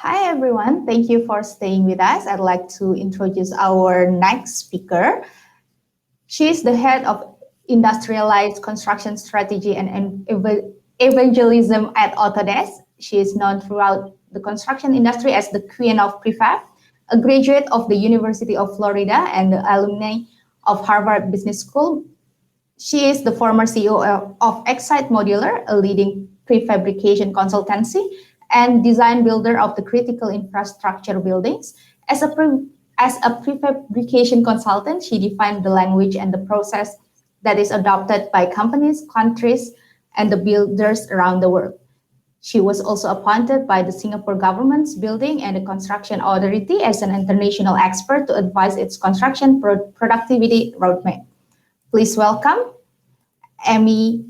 Hi, everyone. Thank you for staying with us. I'd like to introduce our next speaker. She is the head of industrialized construction strategy and evangelism at Autodesk. She is known throughout the construction industry as the Queen of Prefab, a graduate of the University of Florida and the alumni of Harvard Business School. She is the former CEO of Excite Modular, a leading prefabrication consultancy and design builder of the critical infrastructure buildings. As a prefabrication consultant, she defined the language and the process that is adopted by companies, countries, and the builders around the world. She was also appointed by the Singapore government's Building and Construction Authority as an international expert to advise its construction productivity roadmap. Please welcome Amy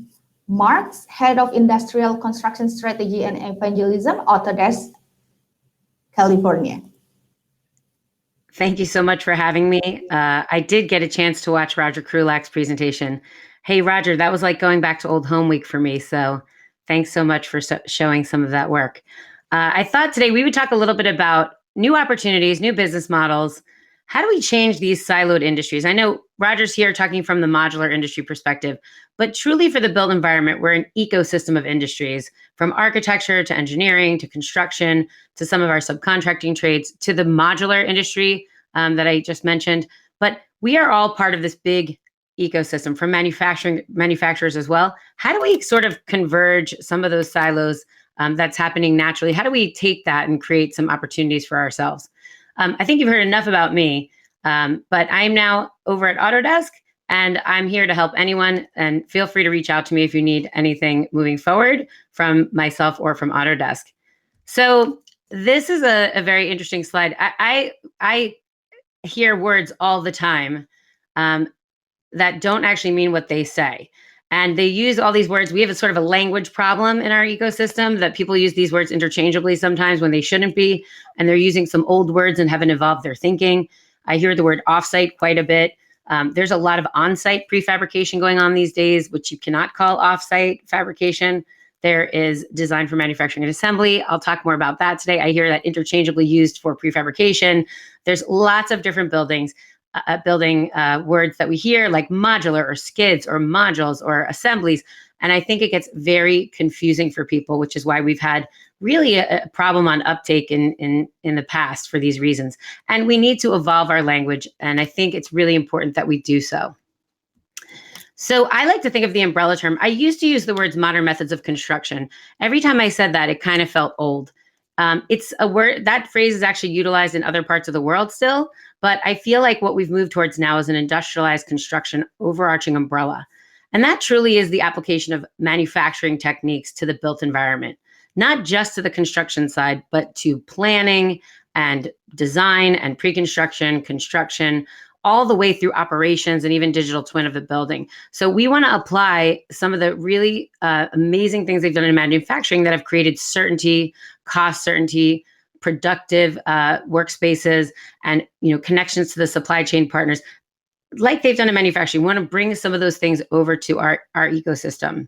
Marks, Head of Industrial Construction Strategy and Evangelism, Autodesk, California. Thank you so much for having me. I did get a chance to watch Roger Krulak's presentation. Hey, Roger, that was like going back to old home week for me. So thanks so much for showing some of that work. I thought today we would talk a little bit about new opportunities, new business models. How do we change these siloed industries? I know Roger's here talking from the modular industry perspective, but truly for the built environment, we're an ecosystem of industries, from architecture to engineering to construction to some of our subcontracting trades to the modular industry that I just mentioned. But we are all part of this big ecosystem, from manufacturers as well. How do we sort of converge some of those silos that's happening naturally? How do we take that and create some opportunities for ourselves? I think you've heard enough about me, but I'm now over at Autodesk, and I'm here to help anyone, and feel free to reach out to me if you need anything moving forward from myself or from Autodesk. So this is a very interesting slide. I hear words all the time that don't actually mean what they say. And they use all these words. We have a sort of a language problem in our ecosystem that people use these words interchangeably sometimes when they shouldn't be. And they're using some old words and haven't evolved their thinking. I hear the word offsite quite a bit. There's a lot of on-site prefabrication going on these days, which you cannot call off-site fabrication. There is design for manufacturing and assembly. I'll talk more about that today. I hear that interchangeably used for prefabrication. There's lots of different building words that we hear, like modular or skids or modules or assemblies. And I think it gets very confusing for people, which is why we've had really a problem on uptake in the past for these reasons. And we need to evolve our language. And I think it's really important that we do so. So I like to think of the umbrella term. I used to use the words modern methods of construction. Every time I said that, it kind of felt old. It's a word, that phrase is actually utilized in other parts of the world still, but I feel like what we've moved towards now is an industrialized construction overarching umbrella. And that truly is the application of manufacturing techniques to the built environment, not just to the construction side, but to planning and design and pre-construction, construction, all the way through operations and even digital twin of the building. So we want to apply some of the really amazing things they've done in manufacturing that have created certainty, cost certainty, productive workspaces, and connections to the supply chain partners, like they've done in manufacturing. We want to bring some of those things over to our ecosystem.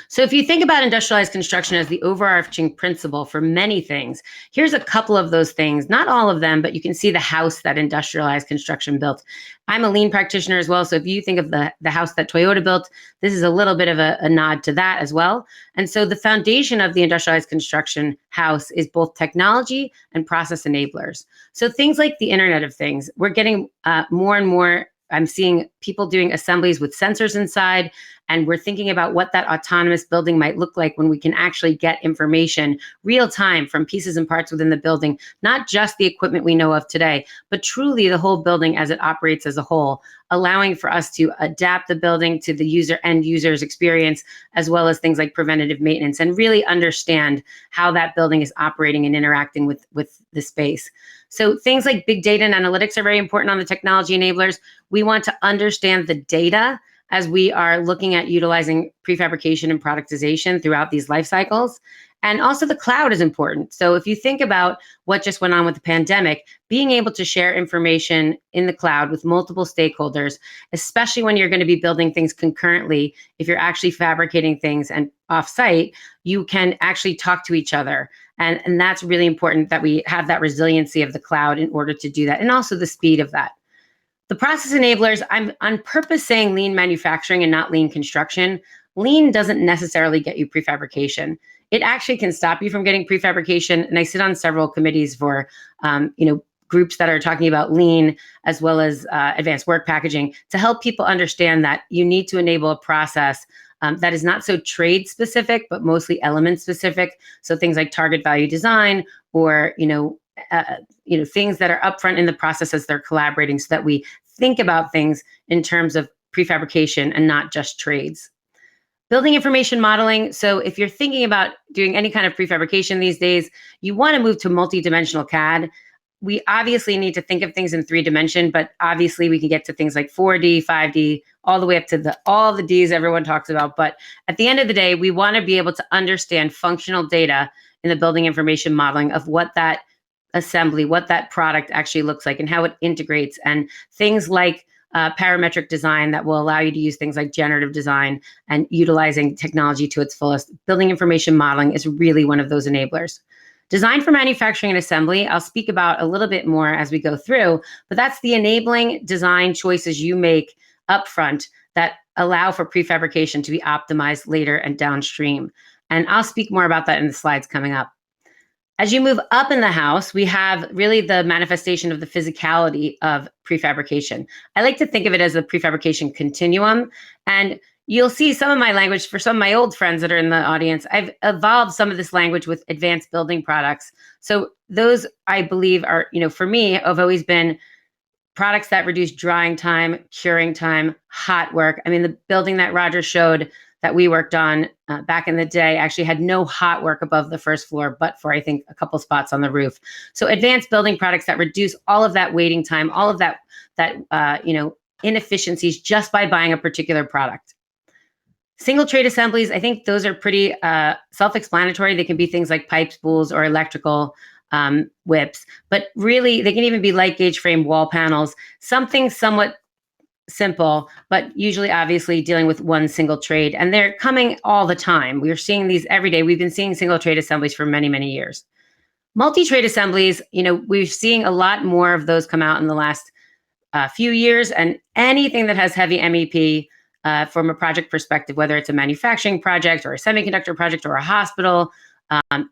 So if you think about industrialized construction as the overarching principle for many things, here's a couple of those things, not all of them, but you can see the house that industrialized construction built. I'm a lean practitioner as well. So if you think of the house that Toyota built, this is a little bit of a nod to that as well. And so the foundation of the industrialized construction house is both technology and process enablers. So things like the Internet of Things, we're getting more and more. I'm seeing people doing assemblies with sensors inside, and we're thinking about what that autonomous building might look like when we can actually get information real time from pieces and parts within the building, not just the equipment we know of today, but truly the whole building as it operates as a whole, allowing for us to adapt the building to the end user's experience, as well as things like preventative maintenance, and really understand how that building is operating and interacting with the space. So things like big data and analytics are very important on the technology enablers. We want to understand the data as we are looking at utilizing prefabrication and productization throughout these life cycles. And also the cloud is important. So if you think about what just went on with the pandemic, being able to share information in the cloud with multiple stakeholders, especially when you're going to be building things concurrently, if you're actually fabricating things and offsite, you can actually talk to each other. And that's really important that we have that resiliency of the cloud in order to do that, and also the speed of that. The process enablers, I'm on purpose saying lean manufacturing and not lean construction. Lean doesn't necessarily get you prefabrication. It actually can stop you from getting prefabrication. And I sit on several committees for, groups that are talking about lean as well as advanced work packaging to help people understand that you need to enable a process that is not so trade specific, but mostly element specific. So things like target value design or, things that are upfront in the process as they're collaborating, so that we think about things in terms of prefabrication and not just trades. Building information modeling. So if you're thinking about doing any kind of prefabrication these days, you want to move to multi-dimensional CAD. We obviously need to think of things in 3D, but obviously we can get to things like 4D, 5D, all the way up to all the Ds everyone talks about. But at the end of the day, we want to be able to understand functional data in the building information modeling of what that assembly, what that product actually looks like and how it integrates, and things like parametric design that will allow you to use things like generative design and utilizing technology to its fullest. Building information modeling is really one of those enablers. Design for manufacturing and assembly, I'll speak about a little bit more as we go through, but that's the enabling design choices you make upfront that allow for prefabrication to be optimized later and downstream. And I'll speak more about that in the slides coming up. As you move up in the house, we have really the manifestation of the physicality of prefabrication. I like to think of it as a prefabrication continuum. And you'll see some of my language for some of my old friends that are in the audience. I've evolved some of this language with advanced building products. So those, I believe, are, for me, have always been products that reduce drying time, curing time, hot work. I mean, the building that Roger showed that we worked on back in the day actually had no hot work above the first floor, but for, I think, a couple spots on the roof. So advanced building products that reduce all of that waiting time, all of that inefficiencies just by buying a particular product. Single trade assemblies, I think those are pretty self-explanatory. They can be things like pipe spools or electrical whips, but really they can even be light gauge frame wall panels, something somewhat simple, but usually obviously dealing with one single trade. And they're coming all the time. We're seeing these every day. We've been seeing single trade assemblies for many, many years. Multi-trade assemblies, we're seeing a lot more of those come out in the last few years. And anything that has heavy MEP from a project perspective, whether it's a manufacturing project or a semiconductor project or a hospital,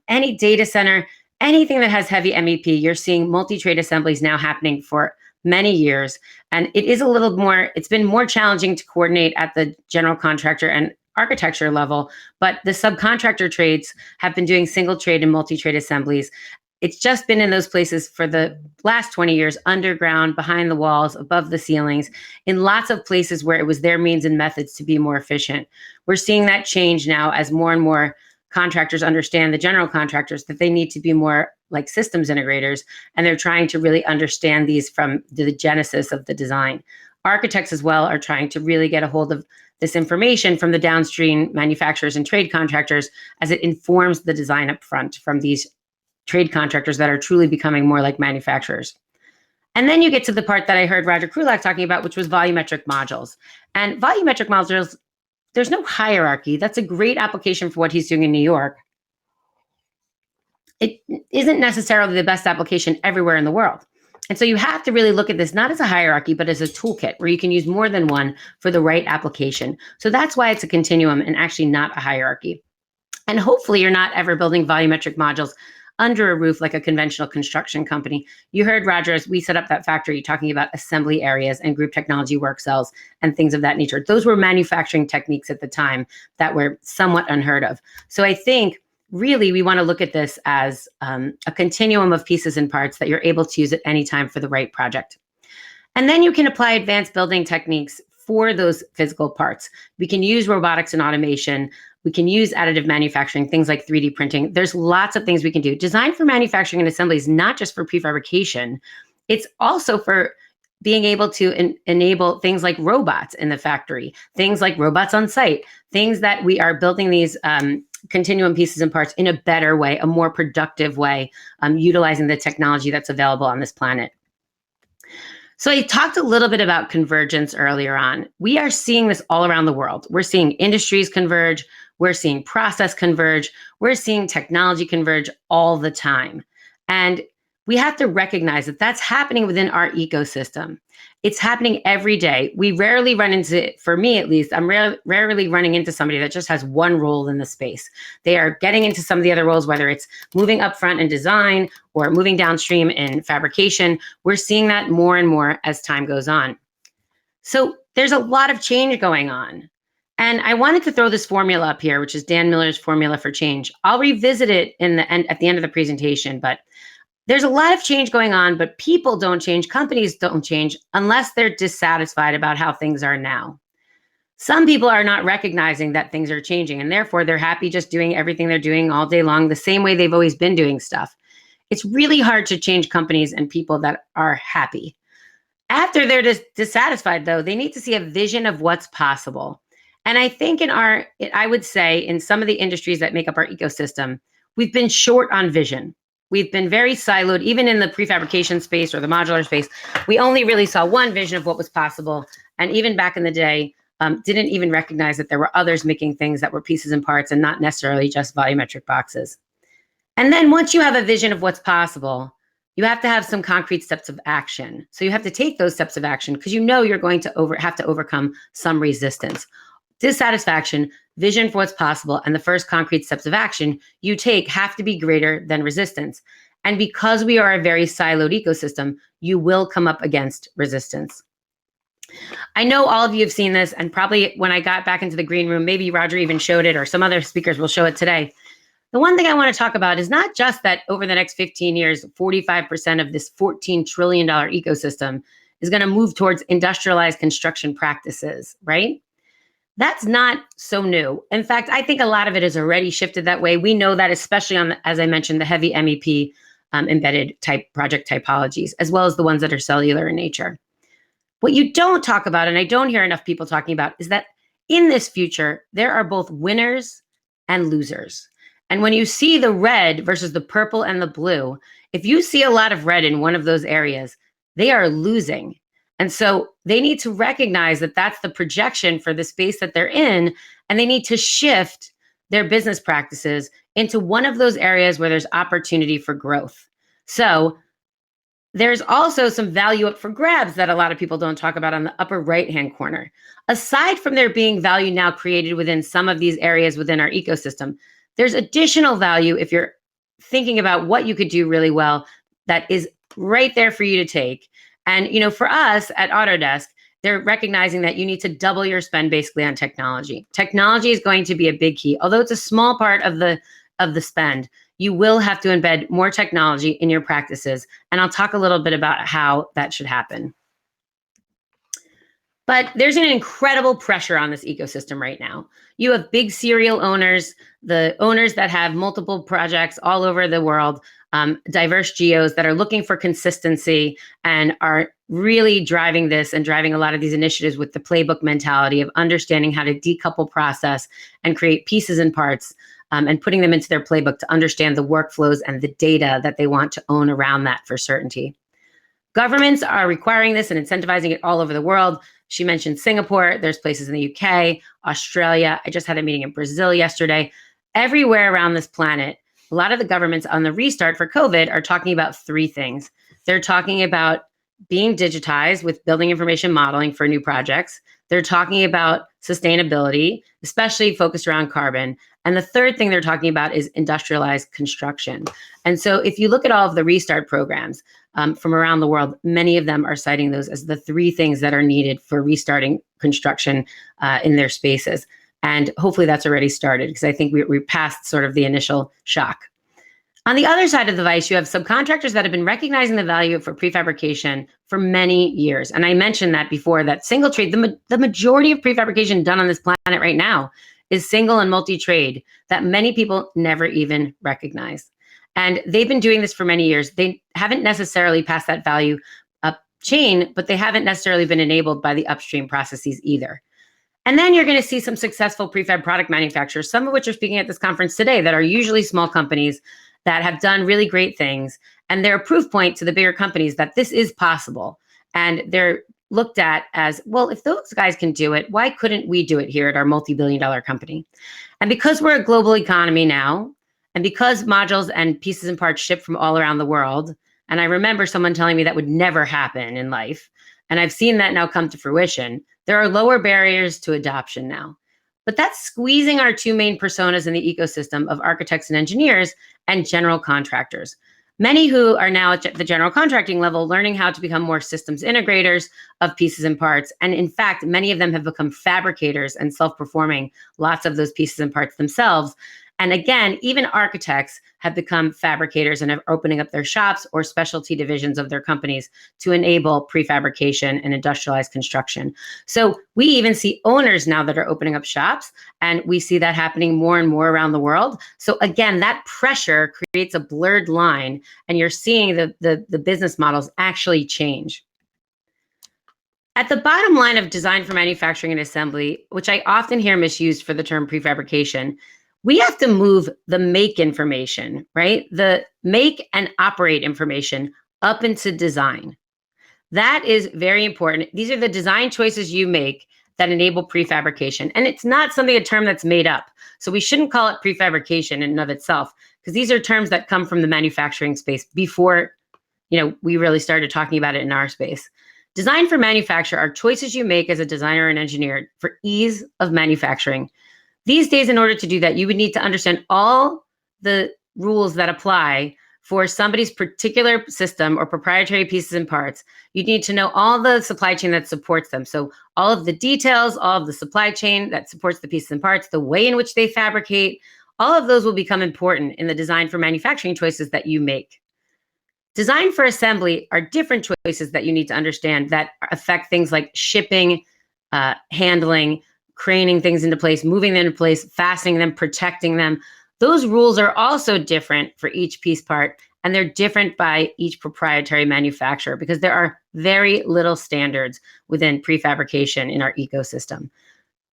any data center, anything that has heavy MEP, you're seeing multi-trade assemblies now happening for many years. And it is it's been more challenging to coordinate at the general contractor and architecture level, but the subcontractor trades have been doing single trade and multi-trade assemblies. It's just been in those places for the last 20 years, underground, behind the walls, above the ceilings, in lots of places where it was their means and methods to be more efficient. We're seeing that change now as more and more contractors understand, the general contractors, that they need to be more like systems integrators, and they're trying to really understand these from the genesis of the design. Architects as well are trying to really get a hold of this information from the downstream manufacturers and trade contractors as it informs the design up front from these trade contractors that are truly becoming more like manufacturers. And then you get to the part that I heard Roger Krulak talking about, which was volumetric modules. And volumetric modules, there's no hierarchy. That's a great application for what he's doing in New York. It isn't necessarily the best application everywhere in the world. And so you have to really look at this not as a hierarchy, but as a toolkit where you can use more than one for the right application. So that's why it's a continuum and actually not a hierarchy. And hopefully you're not ever building volumetric modules under a roof like a conventional construction company. You heard Roger, as we set up that factory, talking about assembly areas and group technology work cells and things of that nature. Those were manufacturing techniques at the time that were somewhat unheard of. So I think really we want to look at this as a continuum of pieces and parts that you're able to use at any time for the right project. And then you can apply advanced building techniques for those physical parts. We can use robotics and automation. We can use additive manufacturing, things like 3D printing. There's lots of things we can do. Design for manufacturing and assembly is not just for prefabrication. It's also for being able to enable things like robots in the factory, things like robots on site, things that we are building these continuum pieces and parts in a better way, a more productive way, utilizing the technology that's available on this planet. So I talked a little bit about convergence earlier on. We are seeing this all around the world. We're seeing industries converge. We're seeing process converge. We're seeing technology converge all the time. And we have to recognize that that's happening within our ecosystem. It's happening every day. We rarely run into, for me at least, I'm rarely running into somebody that just has one role in the space. They are getting into some of the other roles, whether it's moving up front in design or moving downstream in fabrication. We're seeing that more and more as time goes on. So there's a lot of change going on. And I wanted to throw this formula up here, which is Dan Miller's formula for change. I'll revisit it at the end of the presentation, but there's a lot of change going on, but people don't change, companies don't change unless they're dissatisfied about how things are now. Some people are not recognizing that things are changing, and therefore they're happy just doing everything they're doing all day long, the same way they've always been doing stuff. It's really hard to change companies and people that are happy. After they're dissatisfied, though, they need to see a vision of what's possible. And I think I would say in some of the industries that make up our ecosystem, we've been short on vision. We've been very siloed, even in the prefabrication space or the modular space. We only really saw one vision of what was possible. And even back in the day, didn't even recognize that there were others making things that were pieces and parts and not necessarily just volumetric boxes. And then once you have a vision of what's possible, you have to have some concrete steps of action. So you have to take those steps of action because you know you're going to have to overcome some resistance. Dissatisfaction, vision for what's possible, and the first concrete steps of action you take have to be greater than resistance. And because we are a very siloed ecosystem, you will come up against resistance. I know all of you have seen this, and probably when I got back into the green room, maybe Roger even showed it, or some other speakers will show it today. The one thing I want to talk about is not just that over the next 15 years, 45% of this $14 trillion ecosystem is going to move towards industrialized construction practices, right? That's not so new. In fact, I think a lot of it has already shifted that way. We know that, especially on, as I mentioned, the heavy MEP embedded type project typologies, as well as the ones that are cellular in nature. What you don't talk about, and I don't hear enough people talking about, is that in this future, there are both winners and losers. And when you see the red versus the purple and the blue, if you see a lot of red in one of those areas, they are losing. And so they need to recognize that that's the projection for the space that they're in, and they need to shift their business practices into one of those areas where there's opportunity for growth. So there's also some value up for grabs that a lot of people don't talk about on the upper right-hand corner. Aside from there being value now created within some of these areas within our ecosystem, there's additional value if you're thinking about what you could do really well that is right there for you to take. And, you know, for us at Autodesk, they're recognizing that you need to double your spend basically on technology. Technology is going to be a big key. Although it's a small part of the spend, you will have to embed more technology in your practices. And I'll talk a little bit about how that should happen. But there's an incredible pressure on this ecosystem right now. You have big serial owners, the owners that have multiple projects all over the world, diverse geos that are looking for consistency and are really driving this and driving a lot of these initiatives with the playbook mentality of understanding how to decouple process and create pieces and parts and putting them into their playbook to understand the workflows and the data that they want to own around that for certainty. Governments are requiring this and incentivizing it all over the world. She mentioned Singapore. There's places in the UK, Australia. I just had a meeting in Brazil yesterday. Everywhere around this planet, a lot of the governments on the restart for COVID are talking about three things. They're talking about being digitized with building information modeling for new projects. They're talking about sustainability, especially focused around carbon. And the third thing they're talking about is industrialized construction. And so if you look at all of the restart programs from around the world, many of them are citing those as the three things that are needed for restarting construction in their spaces. And hopefully that's already started because I think we're past sort of the initial shock. On the other side of the device, you have subcontractors that have been recognizing the value for prefabrication for many years. And I mentioned that before, that single trade, the majority of prefabrication done on this planet right now is single and multi-trade that many people never even recognize. And they've been doing this for many years. They haven't necessarily passed that value up chain, but they haven't necessarily been enabled by the upstream processes either. And then you're going to see some successful prefab product manufacturers, some of which are speaking at this conference today, that are usually small companies that have done really great things. And they're a proof point to the bigger companies that this is possible. And they're looked at as, well, if those guys can do it, why couldn't we do it here at our multi-billion-dollar company? And because we're a global economy now, and because modules and pieces and parts ship from all around the world, and I remember someone telling me that would never happen in life, and I've seen that now come to fruition, there are lower barriers to adoption now. But that's squeezing our two main personas in the ecosystem of architects and engineers and general contractors. Many who are now at the general contracting level learning how to become more systems integrators of pieces and parts. And in fact, many of them have become fabricators and self-performing lots of those pieces and parts themselves. And again, even architects have become fabricators and are opening up their shops or specialty divisions of their companies to enable prefabrication and industrialized construction. So we even see owners now that are opening up shops, and we see that happening more and more around the world. So again, that pressure creates a blurred line, and you're seeing the business models actually change. At the bottom line of design for manufacturing and assembly, which I often hear misused for the term prefabrication, we have to move the make information, right? The make and operate information up into design. That is very important. These are the design choices you make that enable prefabrication. And it's not a term that's made up. So we shouldn't call it prefabrication in and of itself, because these are terms that come from the manufacturing space before, we really started talking about it in our space. Design for manufacture are choices you make as a designer and engineer for ease of manufacturing. These days, in order to do that, you would need to understand all the rules that apply for somebody's particular system or proprietary pieces and parts. You need to know all the supply chain that supports them. So all of the details, all of the supply chain that supports the pieces and parts, the way in which they fabricate, all of those will become important in the design for manufacturing choices that you make. Design for assembly are different choices that you need to understand that affect things like shipping, handling, craning things into place, moving them into place, fastening them, protecting them. Those rules are also different for each piece part, and they're different by each proprietary manufacturer because there are very little standards within prefabrication in our ecosystem.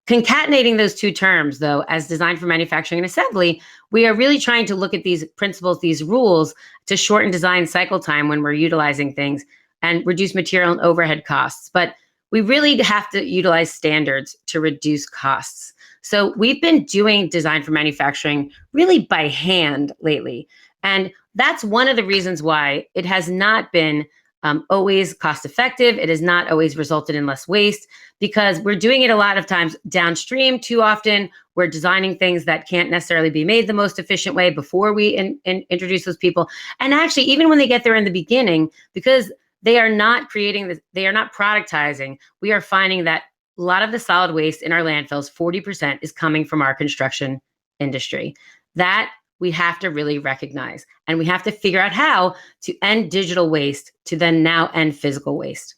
Concatenating those two terms, though, as design for manufacturing and assembly, we are really trying to look at these principles, these rules, to shorten design cycle time when we're utilizing things and reduce material and overhead costs. But we really have to utilize standards to reduce costs. So we've been doing design for manufacturing really by hand lately. And that's one of the reasons why it has not been always cost effective. It has not always resulted in less waste because we're doing it a lot of times downstream too often. We're designing things that can't necessarily be made the most efficient way before we introduce those people. And actually, even when they get there in the beginning, because they are not they are not productizing, we are finding that a lot of the solid waste in our landfills, 40%, is coming from our construction industry. That we have to really recognize, and we have to figure out how to end digital waste to then now end physical waste.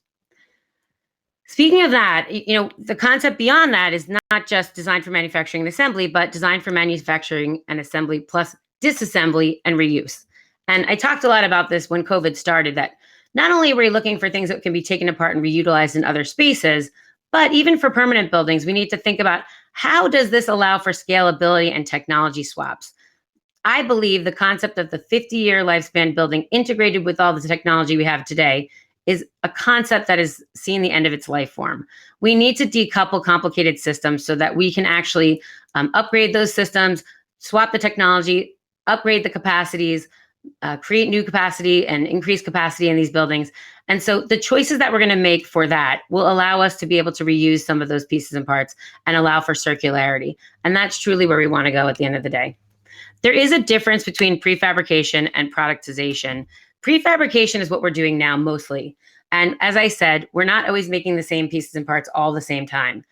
Speaking of that, the concept beyond that is not just design for manufacturing and assembly, but design for manufacturing and assembly plus disassembly and reuse. And I talked a lot about this when COVID started, that not only are we looking for things that can be taken apart and reutilized in other spaces, but even for permanent buildings, we need to think about how does this allow for scalability and technology swaps. I believe the concept of the 50-year lifespan building integrated with all the technology we have today is a concept that is seeing the end of its life form. We need to decouple complicated systems so that we can actually upgrade those systems, swap the technology, upgrade the capacities, create new capacity and increase capacity in these buildings. And so the choices that we're going to make for that will allow us to be able to reuse some of those pieces and parts and allow for circularity. And that's truly where we want to go at the end of the day. There is a difference between prefabrication and productization. Prefabrication is what we're doing now mostly. And as I said, we're not always making the same pieces and parts all the same time.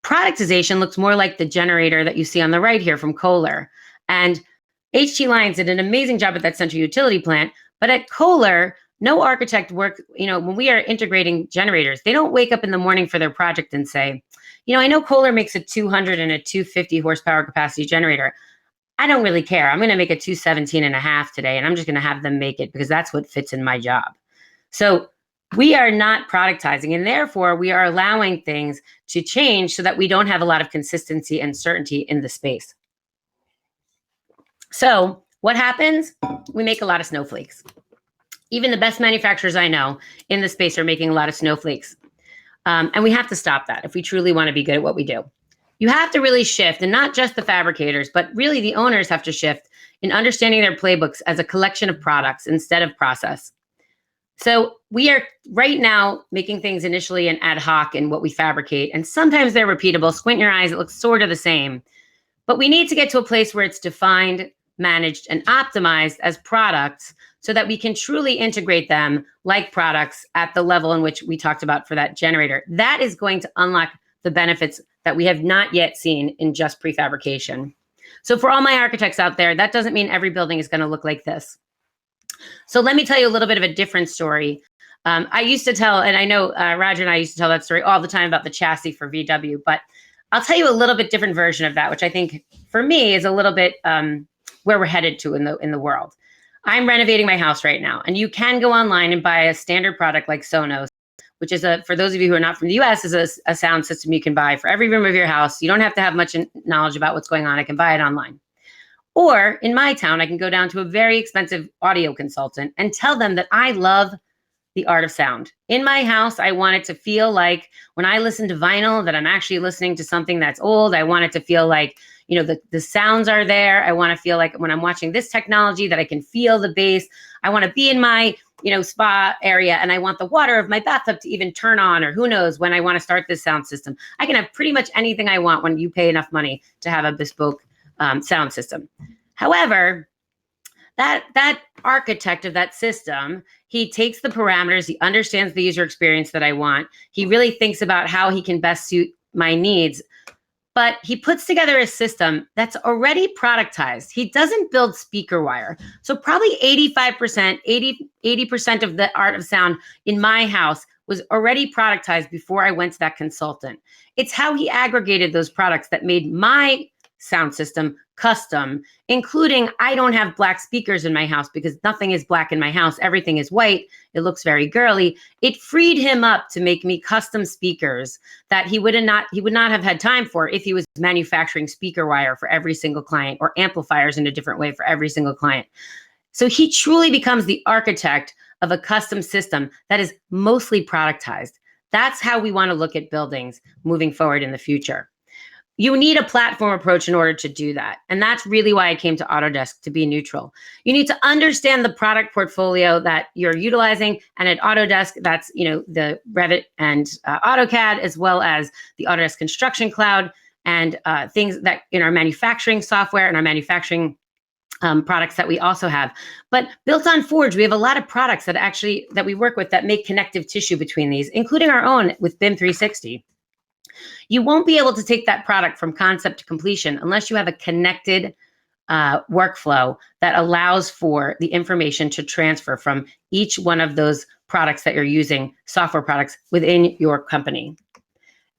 Productization looks more like the generator that you see on the right here from Kohler. And H.T. Lyons did an amazing job at that central utility plant, but at Kohler, no architect when we are integrating generators, they don't wake up in the morning for their project and say, I know Kohler makes a 200 and a 250 horsepower capacity generator. I don't really care. I'm going to make a 217 and a half today, and I'm just going to have them make it because that's what fits in my job. So We are not productizing, and therefore we are allowing things to change so that we don't have a lot of consistency and certainty in the space. So what happens? We make a lot of snowflakes. Even the best manufacturers I know in the space are making a lot of snowflakes. And we have to stop that if we truly want to be good at what we do. You have to really shift, and not just the fabricators, but really the owners have to shift in understanding their playbooks as a collection of products instead of process. So we are right now making things initially an ad hoc in what we fabricate, and sometimes they're repeatable. Squint your eyes, it looks sort of the same. But we need to get to a place where it's defined, managed, and optimized as products so that we can truly integrate them like products at the level in which we talked about for that generator. That is going to unlock the benefits that we have not yet seen in just prefabrication. So for all my architects out there, that doesn't mean every building is going to look like this. So let me tell you a little bit of a different story. I used to tell, and I know Roger and I used to tell that story all the time about the chassis for VW, but I'll tell you a little bit different version of that, which I think for me is a little bit where we're headed to in the world. I'm renovating my house right now, and you can go online and buy a standard product like Sonos, which is for those of you who are not from the US, is a sound system you can buy for every room of your house. You don't have to have much knowledge about what's going on. I can buy it online. Or in my town, I can go down to a very expensive audio consultant and tell them that I love the art of sound. In my house, I want it to feel like when I listen to vinyl that I'm actually listening to something that's old. I want it to feel like, you know, the sounds are there. I want to feel like when I'm watching this technology that I can feel the bass. I want to be in my, you know, spa area, and I want the water of my bathtub to even turn on, or who knows when I want to start this sound system. I can have pretty much anything I want when you pay enough money to have a bespoke sound system. However, that architect of that system, he takes the parameters, he understands the user experience that I want. He really thinks about how he can best suit my needs, but he puts together a system that's already productized. He doesn't build speaker wire. So probably 85%, 80% of the art of sound in my house was already productized before I went to that consultant. It's how he aggregated those products that made my sound system custom, including I don't have black speakers in my house because nothing is black in my house. Everything is white. It looks very girly. It freed him up to make me custom speakers that he would not have had time for if he was manufacturing speaker wire for every single client or amplifiers in a different way for every single client. So he truly becomes the architect of a custom system that is mostly productized. That's how we want to look at buildings moving forward in the future. You need a platform approach in order to do that. And that's really why I came to Autodesk, to be neutral. You need to understand the product portfolio that you're utilizing. And at Autodesk, that's, you know, the Revit and AutoCAD, as well as the Autodesk Construction Cloud and things that in our manufacturing software and our manufacturing products that we also have. But built on Forge, we have a lot of products that we work with that make connective tissue between these, including our own with BIM 360. You won't be able to take that product from concept to completion unless you have a connected workflow that allows for the information to transfer from each one of those products that you're using, software products within your company.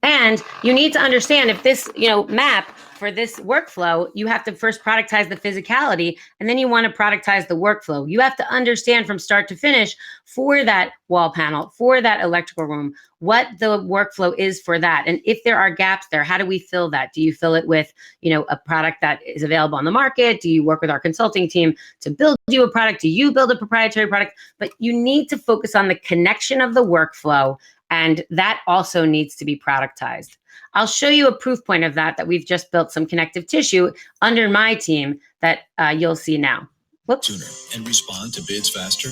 And you need to understand if this, you know, map for this workflow, you have to first productize the physicality, and then you want to productize the workflow. You have to understand from start to finish for that wall panel, for that electrical room, what the workflow is for that. And if there are gaps there, how do we fill that? Do you fill it with, you know, a product that is available on the market? Do you work with our consulting team to build you a product? Do you build a proprietary product? But you need to focus on the connection of the workflow, and that also needs to be productized. I'll show you a proof point of that we've just built some connective tissue under my team that you'll see now. Whoops. Sooner and respond to bids faster?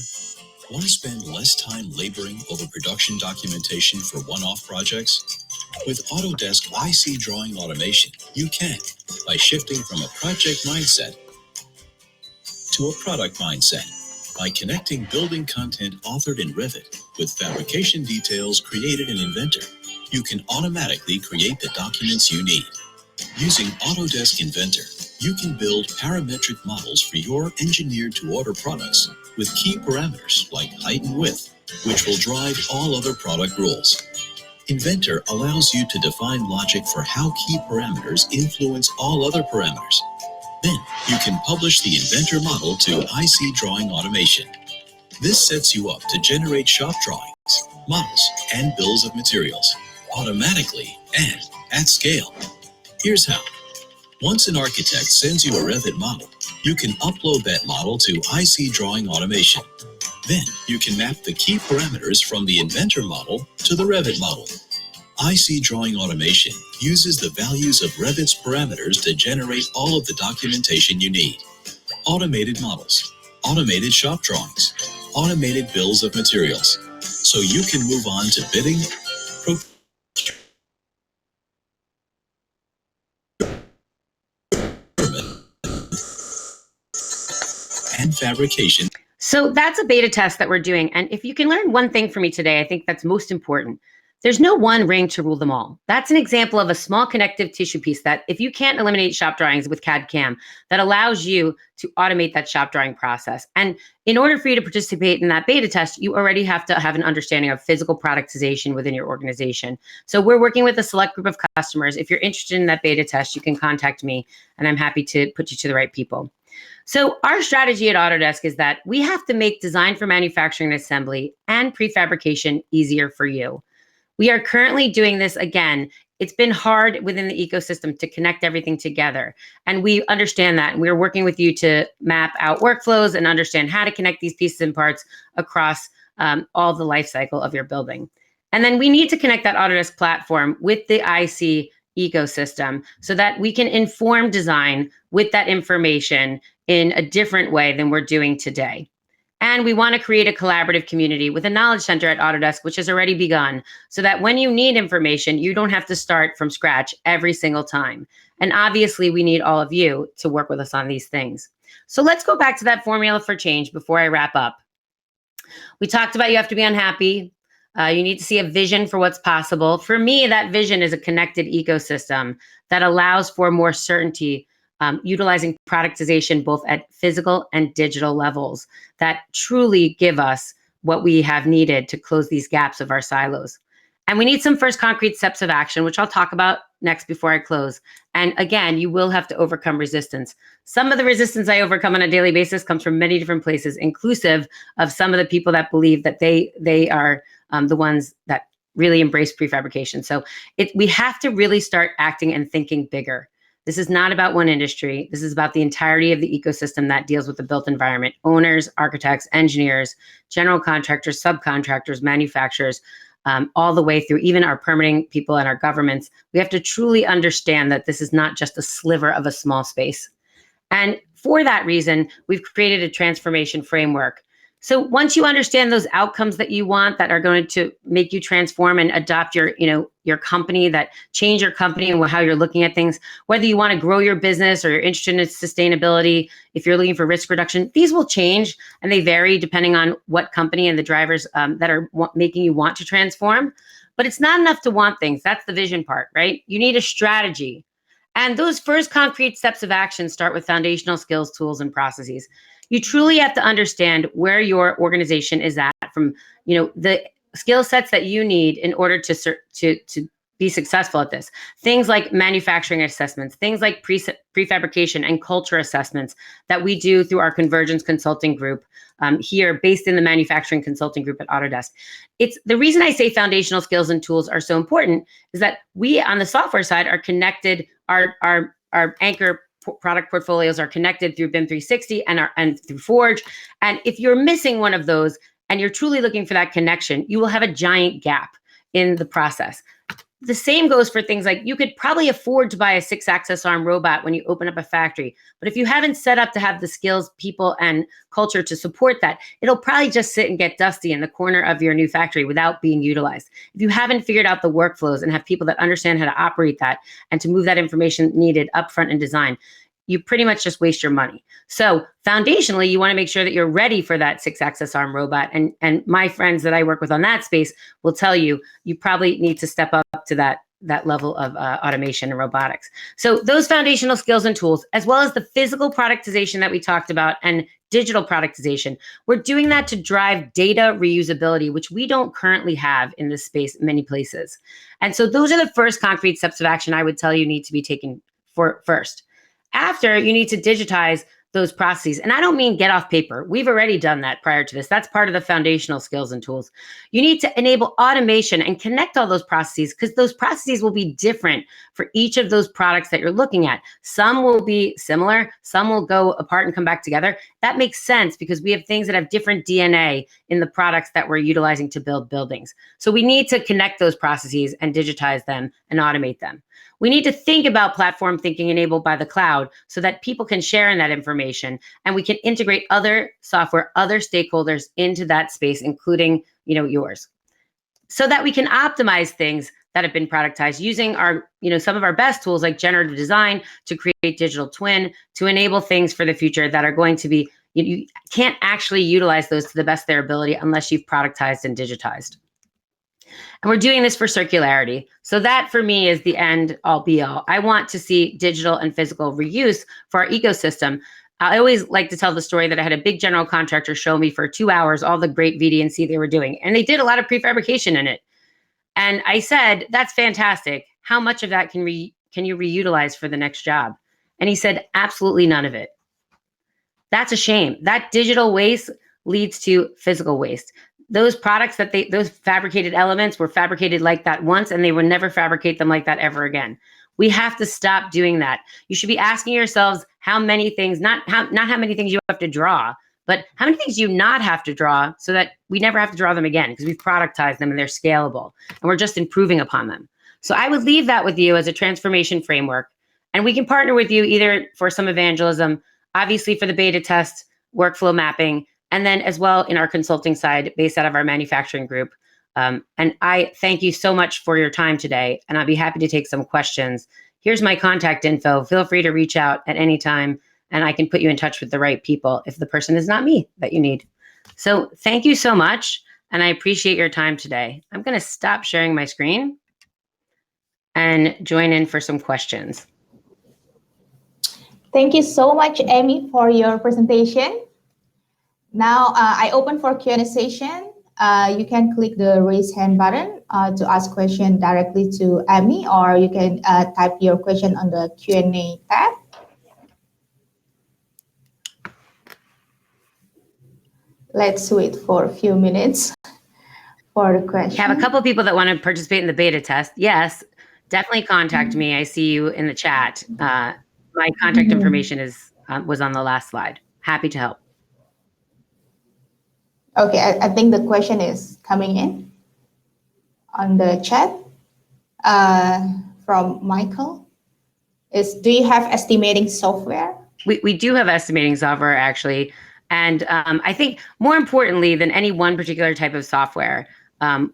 Want to spend less time laboring over production documentation for one-off projects? With Autodesk IC Drawing Automation, you can, by shifting from a project mindset to a product mindset. By connecting building content authored in Revit with fabrication details created in Inventor, you can automatically create the documents you need. Using Autodesk Inventor, you can build parametric models for your engineered-to-order products with key parameters like height and width, which will drive all other product rules. Inventor allows you to define logic for how key parameters influence all other parameters. Then you can publish the Inventor model to IC Drawing Automation. This sets you up to generate shop drawings, models, and bills of materials automatically and at scale. Here's how. Once an architect sends you a Revit model, you can upload that model to IC Drawing Automation. Then you can map the key parameters from the Inventor model to the Revit model. IC Drawing Automation uses the values of Revit's parameters to generate all of the documentation you need. Automated models, automated shop drawings, automated bills of materials, so you can move on to bidding, and fabrication. So that's a beta test that we're doing. And if you can learn one thing from me today, I think that's most important. There's no one ring to rule them all. That's an example of a small connective tissue piece that if you can't eliminate shop drawings with CAD CAM, that allows you to automate that shop drawing process. And in order for you to participate in that beta test, you already have to have an understanding of physical productization within your organization. So we're working with a select group of customers. If you're interested in that beta test, you can contact me and I'm happy to put you to the right people. So our strategy at Autodesk is that we have to make design for manufacturing and assembly and prefabrication easier for you. We are currently doing this again. It's been hard within the ecosystem to connect everything together. And we understand that. And we're working with you to map out workflows and understand how to connect these pieces and parts across all the life cycle of your building. And then we need to connect that Autodesk platform with the IC ecosystem so that we can inform design with that information in a different way than we're doing today. And we want to create a collaborative community with a knowledge center at Autodesk, which has already begun, so that when you need information, you don't have to start from scratch every single time. And obviously, we need all of you to work with us on these things. So let's go back to that formula for change before I wrap up. We talked about you have to be unhappy. You need to see a vision for what's possible. For me, that vision is a connected ecosystem that allows for more certainty, utilizing productization both at physical and digital levels that truly give us what we have needed to close these gaps of our silos. And we need some first concrete steps of action, which I'll talk about next before I close. And again, you will have to overcome resistance. Some of the resistance I overcome on a daily basis comes from many different places, inclusive of some of the people that believe that they are the ones that really embrace prefabrication. So we have to really start acting and thinking bigger. This is not about one industry. This is about the entirety of the ecosystem that deals with the built environment. Owners, architects, engineers, general contractors, subcontractors, manufacturers, all the way through even our permitting people and our governments. We have to truly understand that this is not just a sliver of a small space. And for that reason, we've created a transformation framework. So once you understand those outcomes that you want that are going to make you transform and adopt your company, that change your company and how you're looking at things, whether you want to grow your business or you're interested in sustainability, if you're looking for risk reduction, these will change and they vary depending on what company and the drivers that are making you want to transform. But it's not enough to want things. That's the vision part, right? You need a strategy. And those first concrete steps of action start with foundational skills, tools, and processes. You truly have to understand where your organization is at from, the skill sets that you need in order to be successful at this. Things like manufacturing assessments, things like prefabrication and culture assessments that we do through our Convergence Consulting Group here, based in the Manufacturing Consulting Group at Autodesk. It's the reason I say foundational skills and tools are so important is that we on the software side are connected. Our anchor product portfolios are connected through BIM 360 and through Forge. And if you're missing one of those and you're truly looking for that connection, you will have a giant gap in the process. The same goes for things like you could probably afford to buy a 6-axis arm robot when you open up a factory. But if you haven't set up to have the skills, people, and culture to support that, it'll probably just sit and get dusty in the corner of your new factory without being utilized. If you haven't figured out the workflows and have people that understand how to operate that and to move that information needed upfront in design, you pretty much just waste your money. So foundationally, you want to make sure that you're ready for that 6-axis arm robot. And my friends that I work with on that space will tell you, you probably need to step up to that level of automation and robotics. So those foundational skills and tools, as well as the physical productization that we talked about and digital productization, we're doing that to drive data reusability, which we don't currently have in this space in many places. And so those are the first concrete steps of action I would tell you need to be taken for first. After, you need to digitize those processes. And I don't mean get off paper. We've already done that prior to this. That's part of the foundational skills and tools. You need to enable automation and connect all those processes, because those processes will be different for each of those products that you're looking at. Some will be similar, some will go apart and come back together. That makes sense because we have things that have different DNA in the products that we're utilizing to build buildings. So we need to connect those processes and digitize them and automate them. We need to think about platform thinking enabled by the cloud so that people can share in that information, and we can integrate other software, other stakeholders into that space, including, yours, so that we can optimize things that have been productized using our, some of our best tools like generative design to create digital twin, to enable things for the future that are going to be, you can't actually utilize those to the best of their ability unless you've productized and digitized. And we're doing this for circularity. So that for me is the end all be all. I want to see digital and physical reuse for our ecosystem. I always like to tell the story that I had a big general contractor show me for 2 hours all the great VD&C they were doing. And they did a lot of prefabrication in it. And I said, that's fantastic. How much of that can you reutilize for the next job? And he said, absolutely none of it. That's a shame. That digital waste leads to physical waste. Those products those fabricated elements were fabricated like that once, and they would never fabricate them like that ever again. We have to stop doing that. You should be asking yourselves how many things, not how many things you have to draw, but how many things you not have to draw so that we never have to draw them again, because we've productized them and they're scalable and we're just improving upon them. So I would leave that with you as a transformation framework, and we can partner with you either for some evangelism, obviously for the beta test, workflow mapping, and then as well in our consulting side based out of our manufacturing group. And I thank you so much for your time today, and I'll be happy to take some questions. Here's my contact info. Feel free to reach out at any time, and I can put you in touch with the right people if the person is not me that you need. So thank you so much, and I appreciate your time today. I'm going to stop sharing my screen and join in for some questions. Thank you so much, Amy, for your presentation. Now I open for Q&A session. You can click the raise hand button to ask question directly to Amy, or you can type your question on the Q&A tab. Let's wait for a few minutes for the question. I have a couple of people that want to participate in the beta test. Yes, definitely contact me. I see you in the chat. My contact information was on the last slide. Happy to help. Okay, I think the question is coming in on the chat from Michael. Do you have estimating software? We do have estimating software, actually. And I think more importantly than any one particular type of software,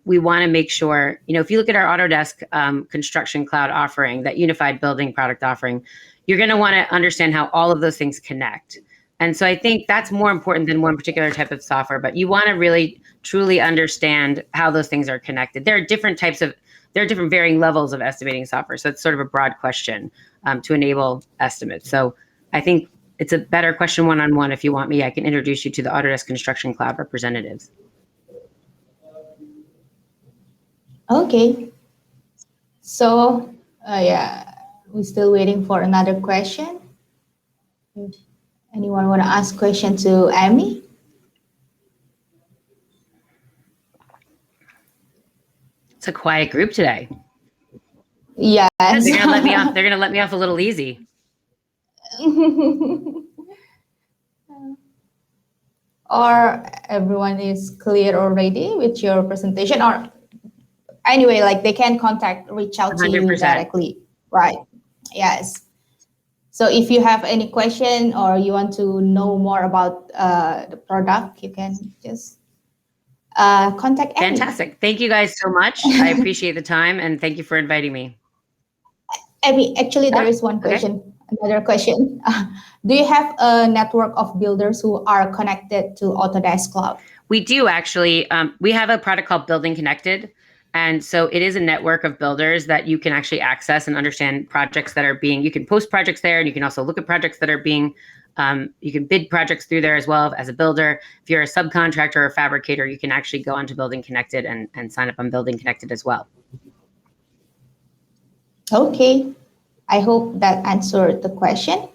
we want to make sure, if you look at our Autodesk Construction Cloud offering, that unified building product offering, you're going to want to understand how all of those things connect. And so I think that's more important than one particular type of software, but you want to really truly understand how those things are connected. There are different varying levels of estimating software. So it's sort of a broad question to enable estimates. So I think it's a better question one-on-one. If you want me, I can introduce you to the Autodesk Construction Cloud representatives. Okay. So yeah, we're still waiting for another question. Anyone want to ask question to Amy? It's a quiet group today. Yes. They're gonna let me off. They're gonna let me off a little easy. Or everyone is clear already with your presentation, or anyway, like they can reach out 100%. To you directly, right? Yes. So if you have any question or you want to know more about the product, you can just contact Amy. Fantastic. Thank you guys so much. I appreciate the time, and thank you for inviting me. Amy, actually, there is one question, okay. Another question. Do you have a network of builders who are connected to Autodesk Cloud? We do, actually. We have a product called Building Connected. And so it is a network of builders that you can actually access and understand projects that are you can post projects there, and you can also look at projects that are being, you can bid projects through there as well as a builder. If you're a subcontractor or a fabricator, you can actually go onto Building Connected and sign up on Building Connected as well. Okay, I hope that answered the question.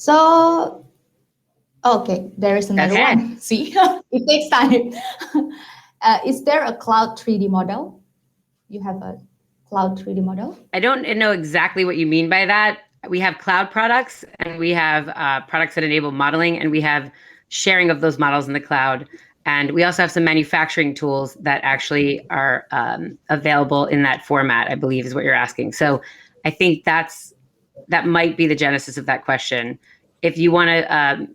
So, okay, there is another Okay. one. See, it takes time. Is there a cloud 3D model? You have a cloud 3D model? I don't know exactly what you mean by that. We have cloud products and we have products that enable modeling, and we have sharing of those models in the cloud. And we also have some manufacturing tools that actually are available in that format, I believe is what you're asking. So I think that might be the genesis of that question. If you want to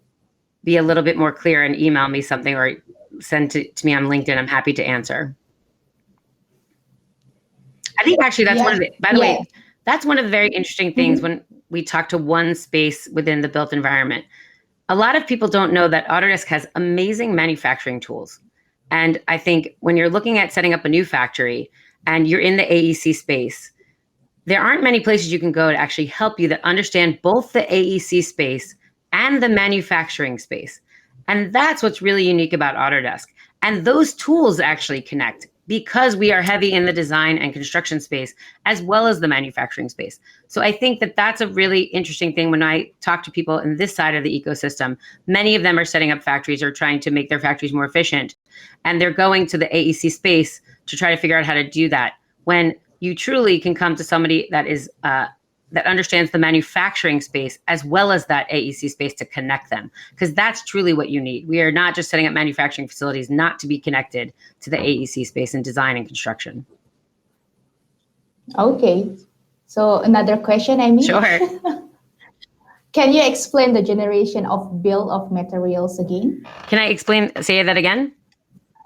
be a little bit more clear and email me something or send to me on LinkedIn, I'm happy to answer. I think actually that's one of the, by the way, that's one of the very interesting things when we talk to one space within the built environment. A lot of people don't know that Autodesk has amazing manufacturing tools. And I think when you're looking at setting up a new factory and you're in the AEC space, there aren't many places you can go to actually help you that understand both the AEC space and the manufacturing space. And that's what's really unique about Autodesk. And those tools actually connect because we are heavy in the design and construction space as well as the manufacturing space. So I think that that's a really interesting thing when I talk to people in this side of the ecosystem. Many of them are setting up factories or trying to make their factories more efficient. And they're going to the AEC space to try to figure out how to do that. When you truly can come to somebody that is that understands the manufacturing space as well as that AEC space to connect them, because that's truly what you need. We are not just setting up manufacturing facilities not to be connected to the AEC space in design and construction. Okay, so another question, Amy. Sure. Can you explain the generation of bill of materials again? Can I say that again?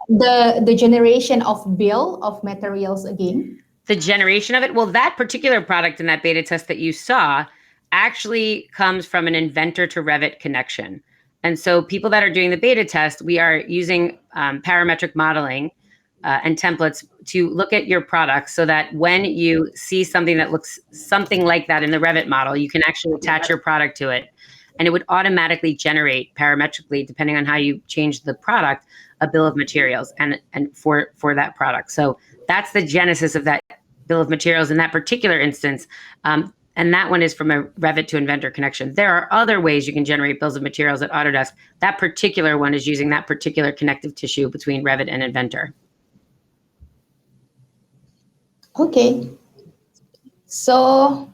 The generation of bill of materials again. The generation of it? Well, that particular product in that beta test that you saw actually comes from an Inventor to Revit connection. And so people that are doing the beta test, we are using parametric modeling and templates to look at your products so that when you see something that looks something like that in the Revit model, you can actually attach your product to it. And it would automatically generate parametrically, depending on how you change the product, a bill of materials and for that product. So that's the genesis of that bill of materials in that particular instance. And that one is from a Revit to Inventor connection. There are other ways you can generate bills of materials at Autodesk. That particular one is using that particular connective tissue between Revit and Inventor. Okay. So,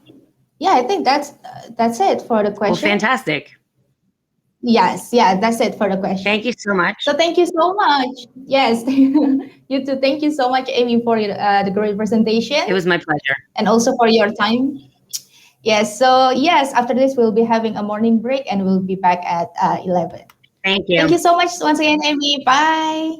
yeah, I think that's it for the question. Well, fantastic. Yes, yeah, that's it for the question. Thank you so much. So thank you so much. Yes, you too. Thank you so much, Amy, for the great presentation. It was my pleasure. And also for your time. Yes, so yes, after this, we'll be having a morning break and we'll be back at 11. Thank you. Thank you so much once again, Amy. Bye.